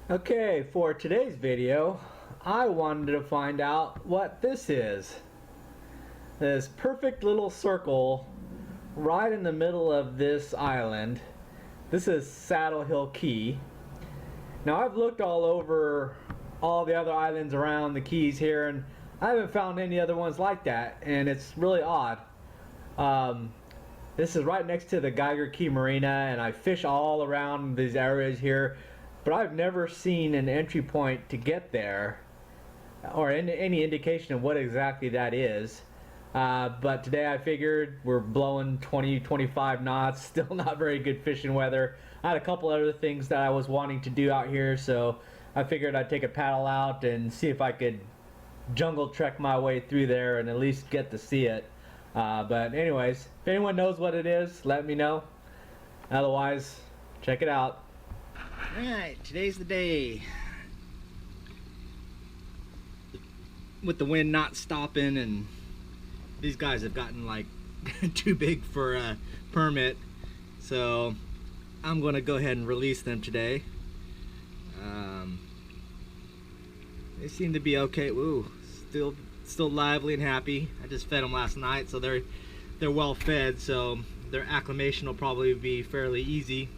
Okay, for today's video, I wanted to find out what this is. This perfect little circle right in the middle of this island. This is Saddlehill Key. Now I've looked all over all the other islands around the Keys here, and I haven't found any other ones like that, and it's really odd. This is right next to the Geiger Key Marina, and I fish all around these areas here, but I've never seen an entry point to get there or any indication of what exactly that is. But today I figured we're blowing 20-25 knots, still not very good fishing weather. I had a couple other things that I was wanting to do out here, so I figured I'd take a paddle out and see if I could jungle trek my way through there and at least get to see it. But anyways, if anyone knows what it is, let me know. Otherwise, check it out. Alright, today's the day. With the wind not stopping, and these guys have gotten like too big for a permit, so I'm gonna go ahead and release them today. They seem to be okay. Ooh, still lively and happy. I just fed them last night, so they're well fed, so their acclimation will probably be fairly easy.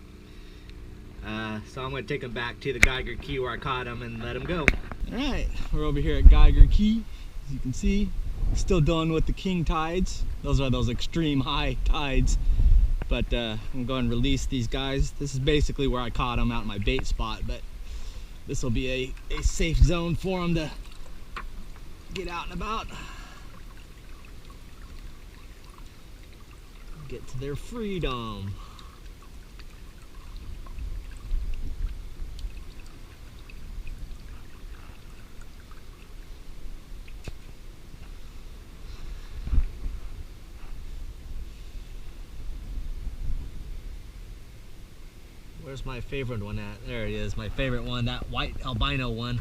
So I'm going to take them back to the Geiger Key where I caught them and let them go. Alright, we're over here at Geiger Key. As you can see, still dealing with the king tides. Those are those extreme high tides. But I'm going to go and release these guys. This is basically where I caught them, out in my bait spot, but this will be a safe zone for them to get out and about. Get to their freedom. Where's my favorite one at? There it is, my favorite one, that white albino one.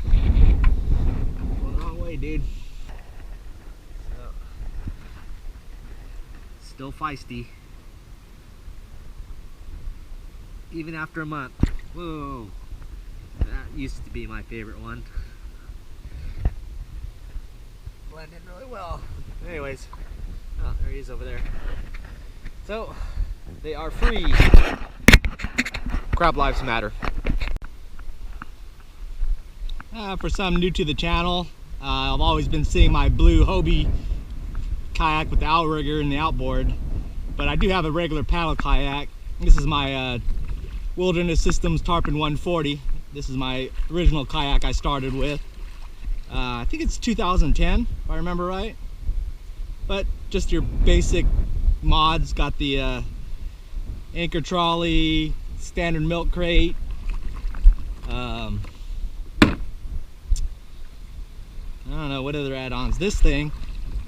Going the wrong way, dude. So, still feisty. Even after a month. Whoa. That used to be my favorite one. Blended really well. Anyways, oh, there he is over there. So, they are free. Crab lives matter. For some new to the channel, I've always been seeing my blue Hobie kayak with the outrigger and the outboard, but I do have a regular paddle kayak. This is my Wilderness Systems Tarpon 140. This is my original kayak I started with. I think it's 2010, if I remember right. But just your basic mods. Got the anchor trolley, standard milk crate. I don't know what other add-ons. This thing,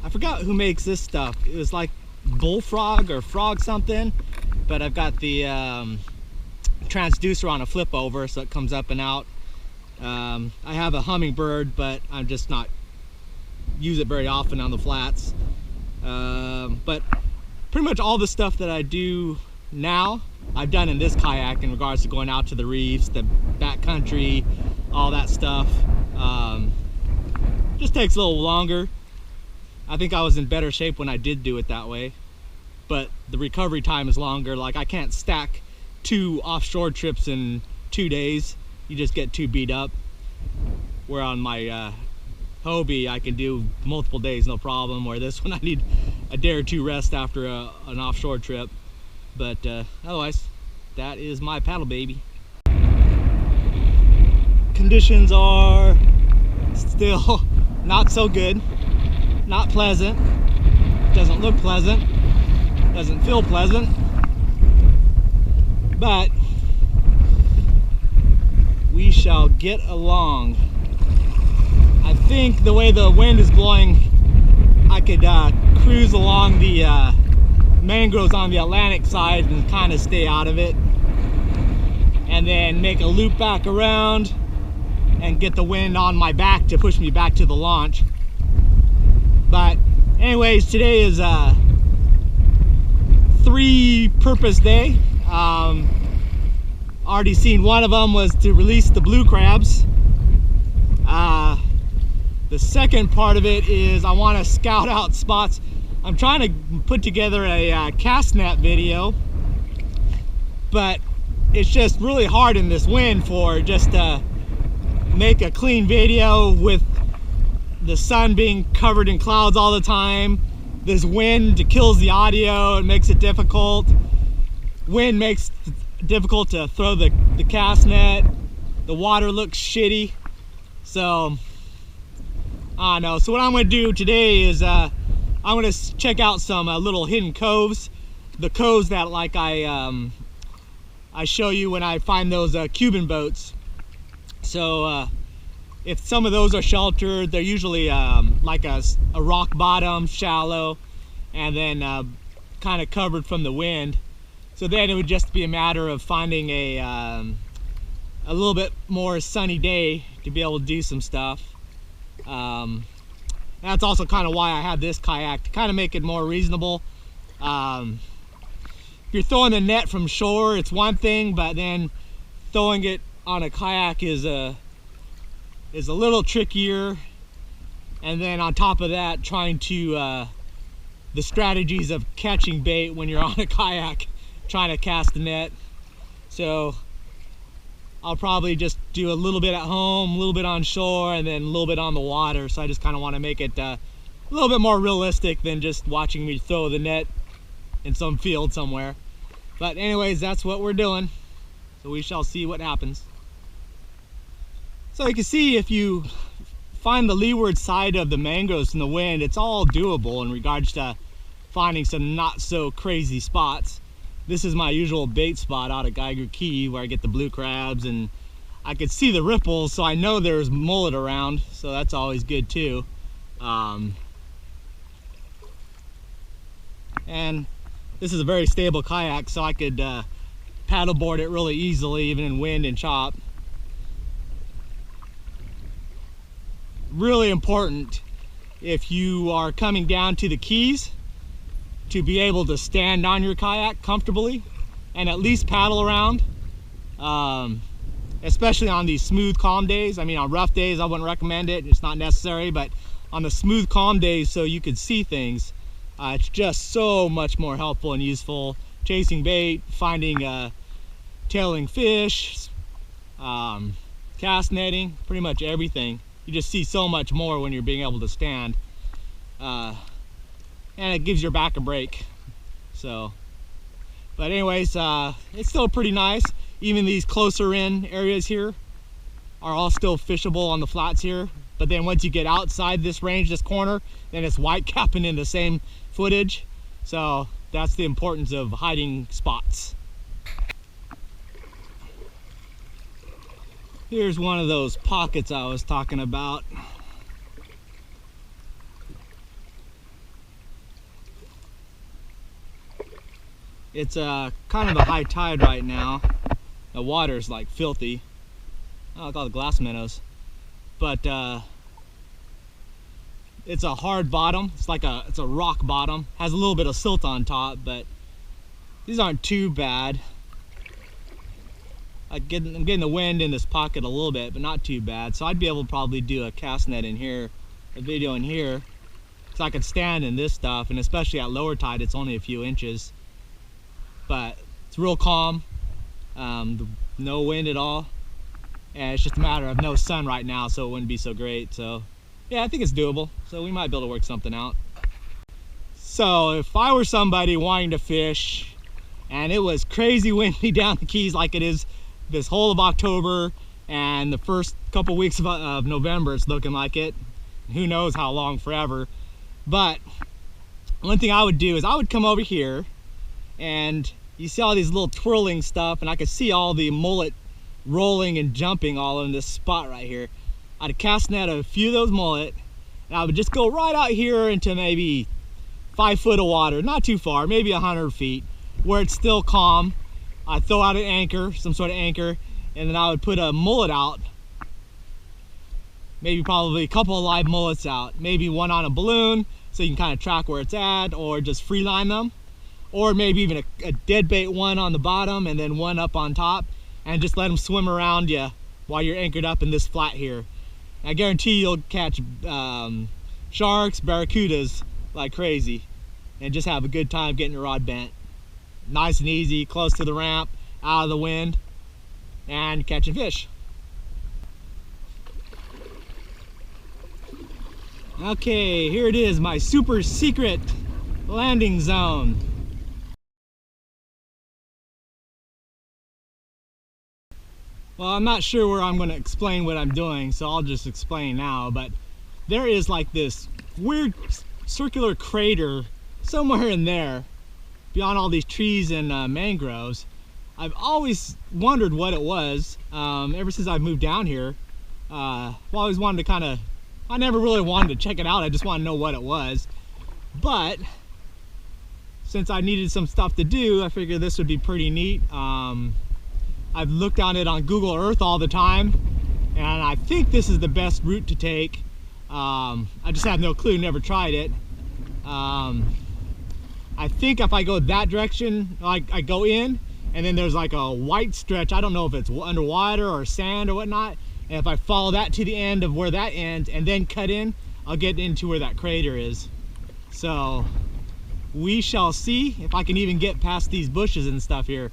I forgot who makes this stuff. It was like bullfrog or frog something, but I've got the transducer on a flip over, so it comes up and out. I have a hummingbird, but I'm just not use it very often on the flats. But pretty much all the stuff that I do now, I've done in this kayak in regards to going out to the reefs, the backcountry, all that stuff. Just takes a little longer. I think I was in better shape when I did do it that way, but the recovery time is longer. Like, I can't stack 2 offshore trips in 2 days. You just get too beat up. Where on my Hobie, I can do multiple days, no problem. Where this one, I need a day or 2 rest after an offshore trip. But otherwise, that is my paddle baby. Conditions are still not so good, not pleasant. Doesn't look pleasant, doesn't feel pleasant, but we shall get along. I think the way the wind is blowing, I could cruise along the mangroves on the Atlantic side and kind of stay out of it, and then make a loop back around and get the wind on my back to push me back to the launch. But anyways, today is a 3-purpose day. Already seen one of them was to release the blue crabs. The second part of it is I want to scout out spots. I'm trying to put together a cast net video, but it's just really hard in this wind for just to make a clean video with the sun being covered in clouds all the time. This wind kills the audio, it makes it difficult. Wind makes it difficult to throw the cast net. The water looks shitty. So, I don't know. So what I'm going to do today is I'm going to check out some little hidden coves. The coves that like I show you when I find those Cuban boats. So if some of those are sheltered, they're usually like a rock bottom, shallow, and then kind of covered from the wind. So then it would just be a matter of finding a little bit more sunny day to be able to do some stuff. That's also kind of why I have this kayak, to kind of make it more reasonable. If you're throwing the net from shore, it's one thing, but then throwing it on a kayak is a little trickier. And then on top of that, trying to the strategies of catching bait when you're on a kayak trying to cast the net. So I'll probably just do a little bit at home, a little bit on shore, and then a little bit on the water. So I just kind of want to make it a little bit more realistic than just watching me throw the net in some field somewhere. But anyways, that's what we're doing. So we shall see what happens. So you can see, if you find the leeward side of the mangroves in the wind, it's all doable in regards to finding some not so crazy spots. This is my usual bait spot out of Geiger Key, where I get the blue crabs, and I could see the ripples, so I know there's mullet around, so that's always good too. And this is a very stable kayak, so I could paddleboard it really easily, even in wind and chop. Really important, if you are coming down to the Keys, to be able to stand on your kayak comfortably and at least paddle around, especially on these smooth, calm days. I mean, on rough days I wouldn't recommend it, it's not necessary, but on the smooth, calm days, so you could see things, it's just so much more helpful and useful. Chasing bait, finding tailing fish, cast netting, pretty much everything. You just see so much more when you're being able to stand. And it gives your back a break. So, but anyways, it's still pretty nice. Even these closer in areas here are all still fishable on the flats here. But then once you get outside this range, this corner, then it's white capping in the same footage. So that's the importance of hiding spots. Here's one of those pockets I was talking about. It's kind of a high tide right now. The water's like filthy. I like all the glass minnows. But it's a hard bottom. It's a rock bottom. Has a little bit of silt on top, but these aren't too bad. I'm getting the wind in this pocket a little bit, but not too bad. So I'd be able to probably do a cast net in here, a video in here. So I could stand in this stuff, and especially at lower tide, it's only a few inches. But it's real calm, no wind at all, and it's just a matter of no sun right now, so it wouldn't be so great. So yeah, I think it's doable, so we might be able to work something out. So if I were somebody wanting to fish and it was crazy windy down the Keys like it is this whole of October and the first couple weeks of November, it's looking like it, who knows how long, forever. But one thing I would do is I would come over here, and you see all these little twirling stuff, and I could see all the mullet rolling and jumping all in this spot right here. I'd cast net a few of those mullet, and I would just go right out here into maybe 5 foot of water, not too far, maybe 100 feet, where it's still calm. I'd throw out an anchor, some sort of anchor, and then I would put a mullet out, maybe probably a couple of live mullets out, maybe one on a balloon so you can kind of track where it's at, or just free line them. or maybe even a dead bait one on the bottom and then one up on top, and just let them swim around you while you're anchored up in this flat here. I guarantee you'll catch sharks, barracudas like crazy, and just have a good time getting your rod bent. Nice and easy, close to the ramp, out of the wind, and catching fish. Okay, here it is, my super secret landing zone. Well, I'm not sure where I'm going to explain what I'm doing, so I'll just explain now, but there is like this weird circular crater somewhere in there beyond all these trees and mangroves. I've always wondered what it was ever since I've moved down here. I've always wanted to I never really wanted to check it out, I just wanted to know what it was. But since I needed some stuff to do, I figured this would be pretty neat. I've looked on it on Google Earth all the time, and I think this is the best route to take. I just have no clue, never tried it. I think if I go that direction, I go in, and then there's like a white stretch. I don't know if it's underwater or sand or whatnot. And if I follow that to the end of where that ends and then cut in, I'll get into where that crater is. So we shall see if I can even get past these bushes and stuff here.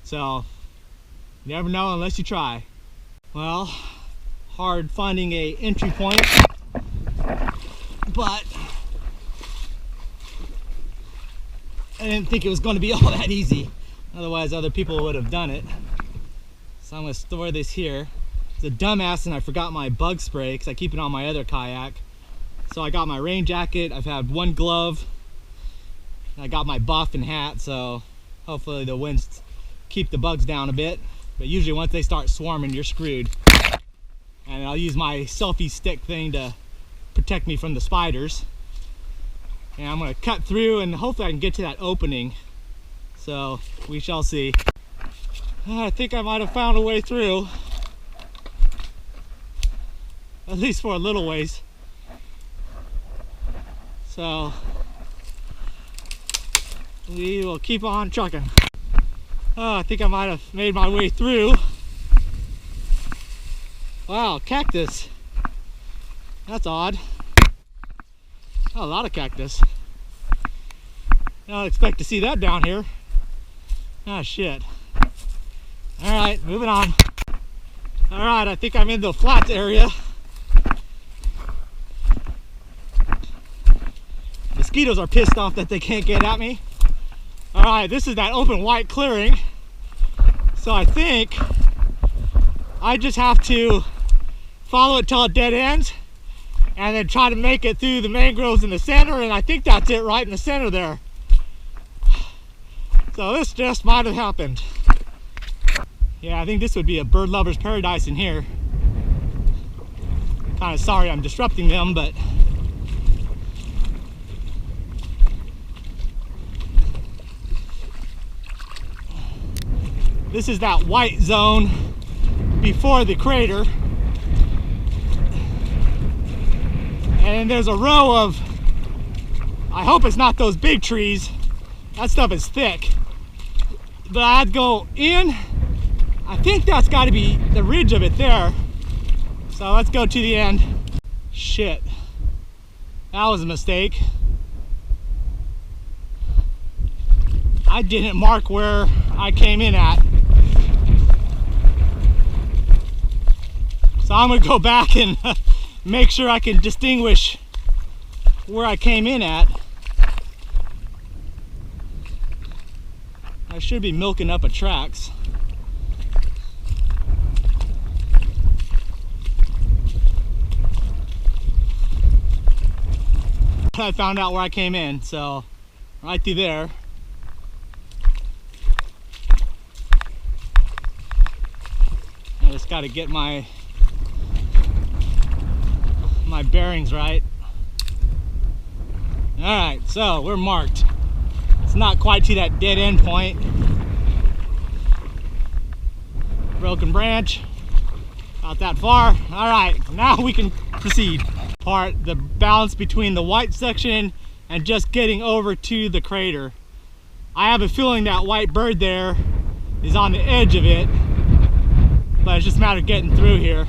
So you never know unless you try. Well, hard finding a entry point, but I didn't think it was going to be all that easy. Otherwise other people would have done it. So I'm going to store this here. It's a dumbass and I forgot my bug spray because I keep it on my other kayak. So I got my rain jacket, I've had one glove, I got my buff and hat, so hopefully the winds keep the bugs down a bit. But usually once they start swarming, you're screwed. And I'll use my selfie stick thing to protect me from the spiders. And I'm going to cut through and hopefully I can get to that opening. So we shall see. I think I might have found a way through. At least for a little ways. So we will keep on trucking. Oh, I think I might have made my way through. Wow, cactus. That's odd. Oh, a lot of cactus. I don't expect to see that down here. Oh shit. Alright, moving on. Alright, I think I'm in the flats area. Mosquitoes are pissed off that they can't get at me. Alright, this is that open white clearing. So I think I just have to follow it till it dead ends and then try to make it through the mangroves in the center, and I think that's it right in the center there. So this just might have happened. Yeah, I think this would be a bird lover's paradise in here. Kind of sorry I'm disrupting them, but this is that white zone before the crater. And there's a row of, I hope it's not those big trees. That stuff is thick. But I'd go in. I think that's got to be the ridge of it there. So let's go to the end. Shit. That was a mistake. I didn't mark where I came in at. So I'm going to go back and make sure I can distinguish where I came in at. I should be milking up a tracks. I found out where I came in, so right through there. I just got to get my bearings right. Alright, so we're marked. It's not quite to that dead end point. Broken branch, not that far. Alright, now we can proceed. The balance between the white section and just getting over to the crater. I have a feeling that white bird there is on the edge of it, but it's just a matter of getting through here.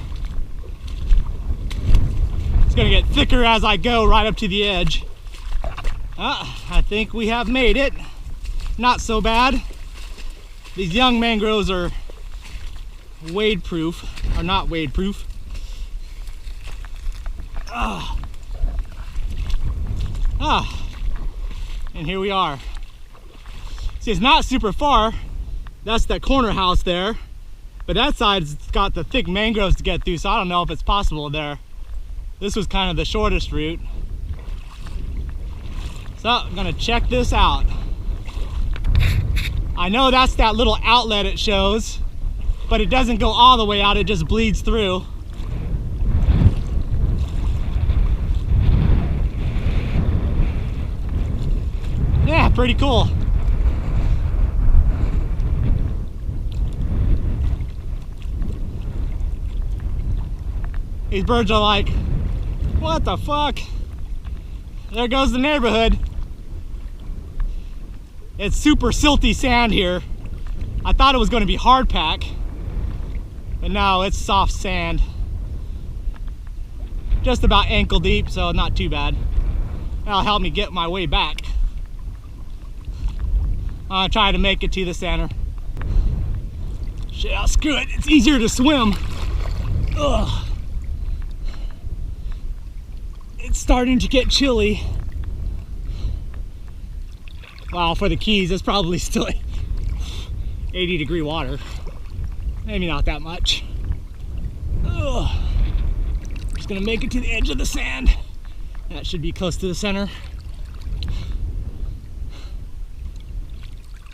It's gonna get thicker as I go right up to the edge. I think we have made it. Not so bad. These young mangroves are wade proof, or not wade proof. And here we are. See, it's not super far. That's that corner house there, but that side's got the thick mangroves to get through, so I don't know if it's possible there. This was kind of the shortest route. So I'm gonna check this out. I know that's that little outlet it shows, but it doesn't go all the way out, it just bleeds through. Yeah, pretty cool. These birds are like, what the fuck? There goes the neighborhood. It's super silty sand here. I thought it was going to be hard pack, but no, it's soft sand. Just about ankle deep, so not too bad. That'll help me get my way back. I'll try to make it to the center. Shit, screw it. It's easier to swim. Ugh. It's starting to get chilly. Wow, for the Keys, it's probably still 80-degree water. Maybe not that much. Ugh. Just gonna make it to the edge of the sand. That should be close to the center.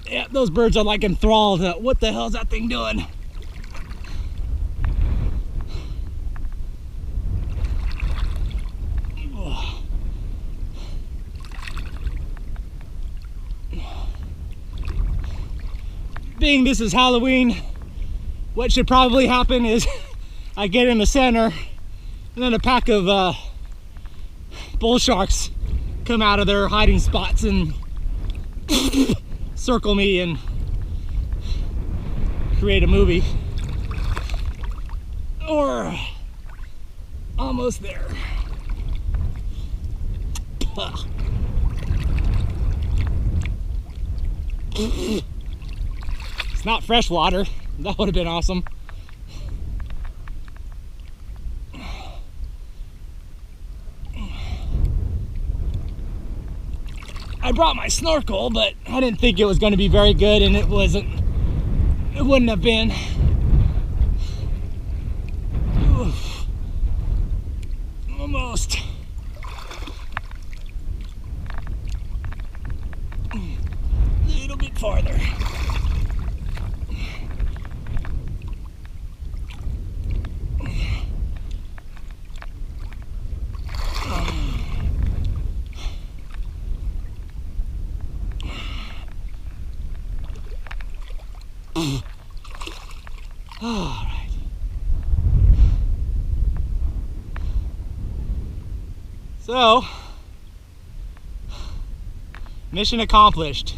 Yeah, those birds are like enthralled. What the hell is that thing doing? Being this is Halloween, what should probably happen is I get in the center and then a pack of bull sharks come out of their hiding spots and circle me and create a movie. Or almost there. It's not fresh water. That would have been awesome. I brought my snorkel, but I didn't think it was going to be very good, and it wasn't. It wouldn't have been. Oof. Almost. A little bit farther. All right. So, mission accomplished.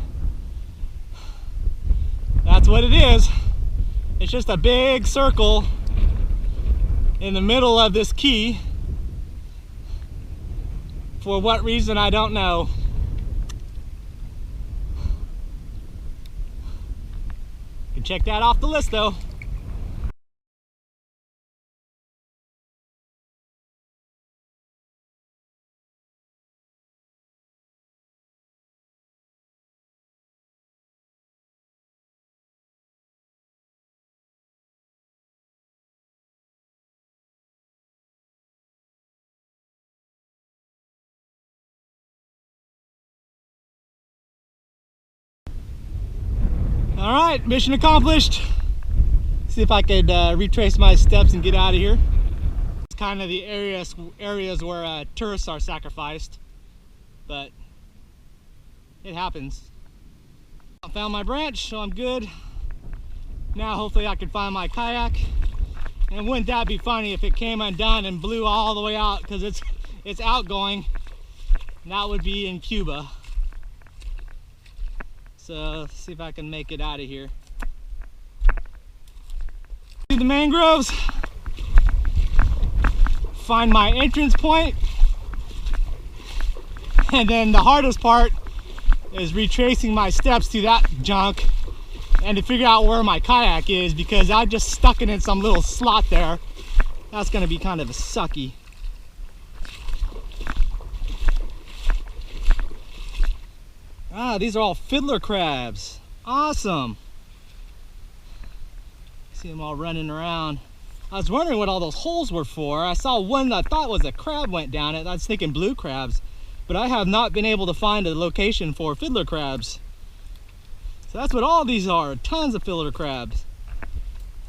That's what it is. It's just a big circle in the middle of this key. For what reason, I don't know. You can check that off the list though. All right, mission accomplished. See if I could retrace my steps and get out of here. It's kind of the areas where tourists are sacrificed, but it happens. I found my branch, so I'm good. Now hopefully I can find my kayak. And wouldn't that be funny if it came undone and blew all the way out, because it's outgoing. And that would be in Cuba. So let's see if I can make it out of here. Through the mangroves, find my entrance point, and then the hardest part is retracing my steps through that junk and to figure out where my kayak is, because I just stuck it in some little slot there. That's gonna be kind of sucky. Ah, these are all fiddler crabs. Awesome. See them all running around. I was wondering what all those holes were for. I saw one that I thought was a crab went down it. I was thinking blue crabs, but I have not been able to find a location for fiddler crabs. So that's what all these are, tons of fiddler crabs.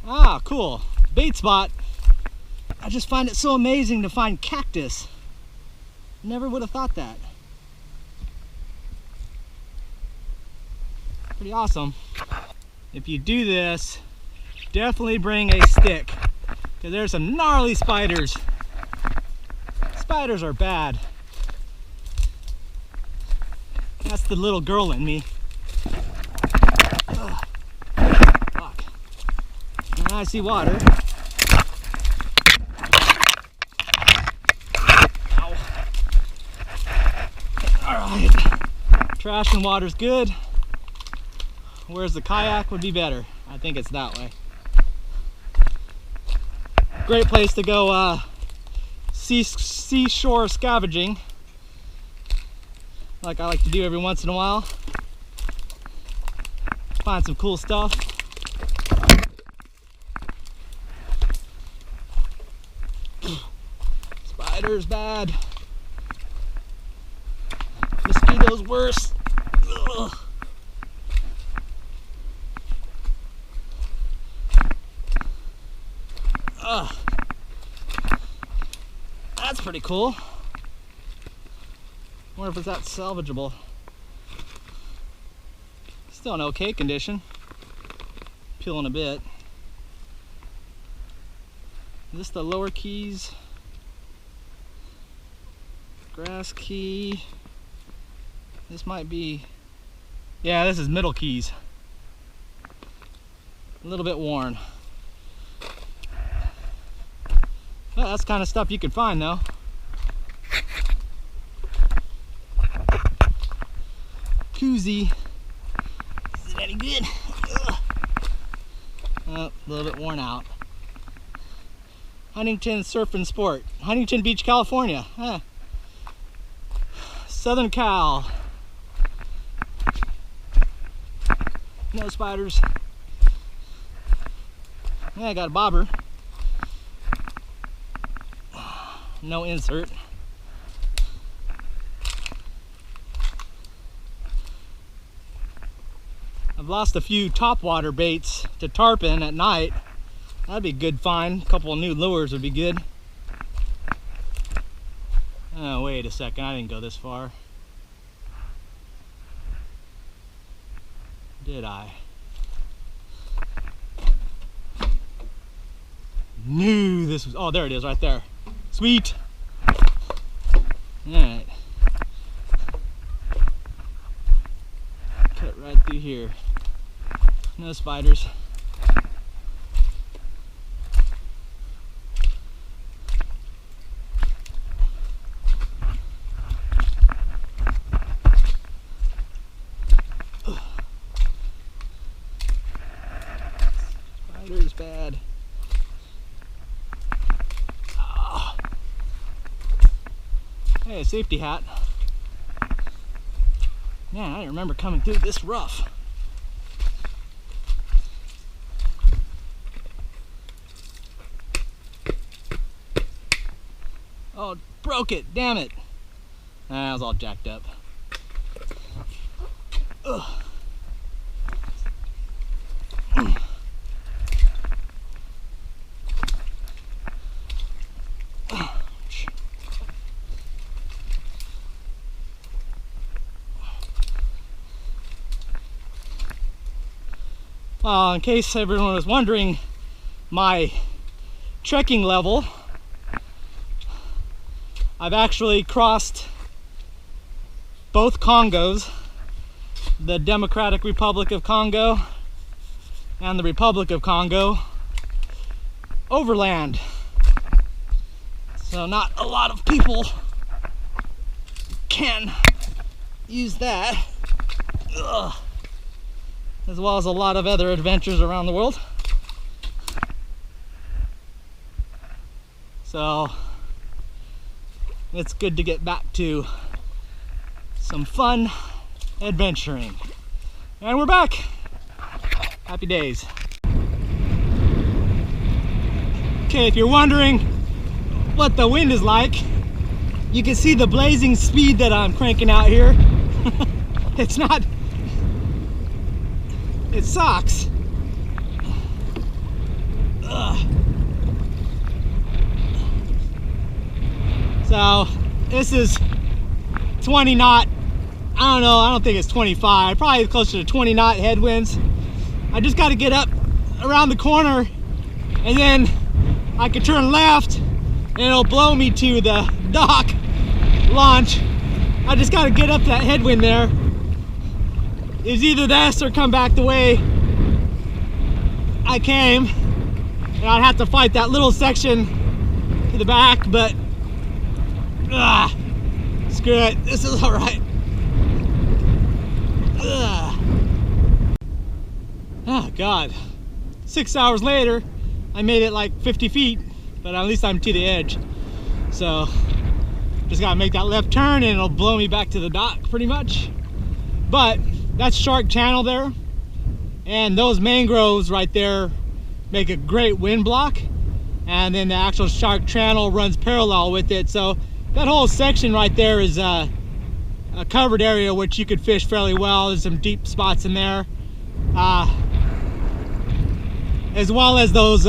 Ah, cool. Bait spot. I just find it so amazing to find cactus. Never would have thought that. Pretty awesome. If you do this, definitely bring a stick, because there's some gnarly spiders. Spiders are bad. That's the little girl in me. Ugh. Fuck. And I see water. Ow. Alright. Trash and water's good. Where's the kayak would be better. I think it's that way. Great place to go seashore scavenging, like I like to do every once in a while. Find some cool stuff. Spiders bad. Mosquitoes worse. Ugh. That's pretty cool. Wonder if it's that salvageable. Still in okay condition. Peeling a bit. Is this the lower keys? Grass key. This might be, yeah, this is middle keys. A little bit worn. Well, that's the kind of stuff you can find though. Koozie. Is it any good? Ugh. Oh, a little bit worn out. Huntington Surf and Sport. Huntington Beach, California. Huh. Southern Cal. No spiders. Yeah, I got a bobber. No insert. I've lost a few topwater baits to tarpon at night. That'd be a good find. A couple of new lures would be good. Oh, wait a second. I didn't go this far. Did I? Knew this was, oh, there it is right there. Sweet. Alright. Cut right through here. No spiders. Spiders bad. Hey, a safety hat. Man, I didn't remember coming through this rough. Oh, broke it, damn it. That was all jacked up. Ugh. In case everyone was wondering, my trekking level, I've actually crossed both Congos the Democratic Republic of Congo and the Republic of Congo overland. So not a lot of people can use that. Ugh. As well as a lot of other adventures around the world. So it's good to get back to some fun adventuring. And we're back. Happy days. Okay, if you're wondering what the wind is like, you can see the blazing speed that I'm cranking out here. It's not, it sucks. Ugh. So this is 20 knot, I don't know, I don't think it's 25, probably closer to 20 knot headwinds. I just got to get up around the corner and then I can turn left and it'll blow me to the dock launch. I just got to get up that headwind there. It's either this or come back the way I came, and I'd have to fight that little section to the back, but screw it, this is all right. Oh God, 6 hours later I made it like 50 feet, but at least I'm to the edge. So just gotta make that left turn and it'll blow me back to the dock pretty much. But that's Shark Channel there, and those mangroves right there make a great wind block, and then the actual Shark Channel runs parallel with it. So that whole section right there is a covered area which you could fish fairly well. There's some deep spots in there, as well as those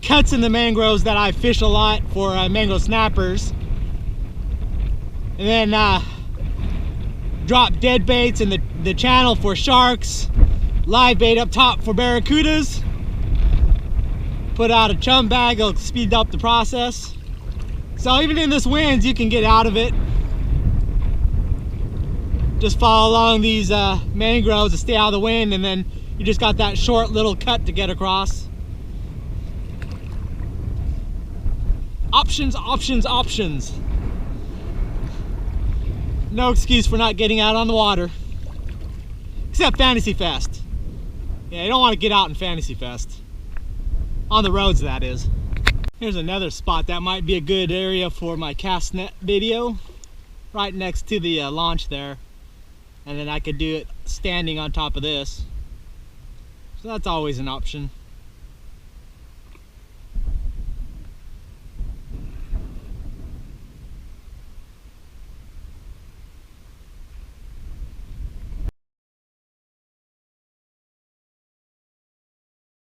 cuts in the mangroves that I fish a lot for mangrove snappers. And then drop dead baits in the channel for sharks, live bait up top for barracudas, put out a chum bag, it'll speed up the process. So even in this wind you can get out of it. Just follow along these mangroves to stay out of the wind, and then you just got that short little cut to get across. Options, options, options. No excuse for not getting out on the water. Except Fantasy Fest. Yeah, you don't want to get out in Fantasy Fest. On the roads, that is. Here's another spot that might be a good area for my cast net video. Right next to the launch there. And then I could do it standing on top of this. So that's always an option.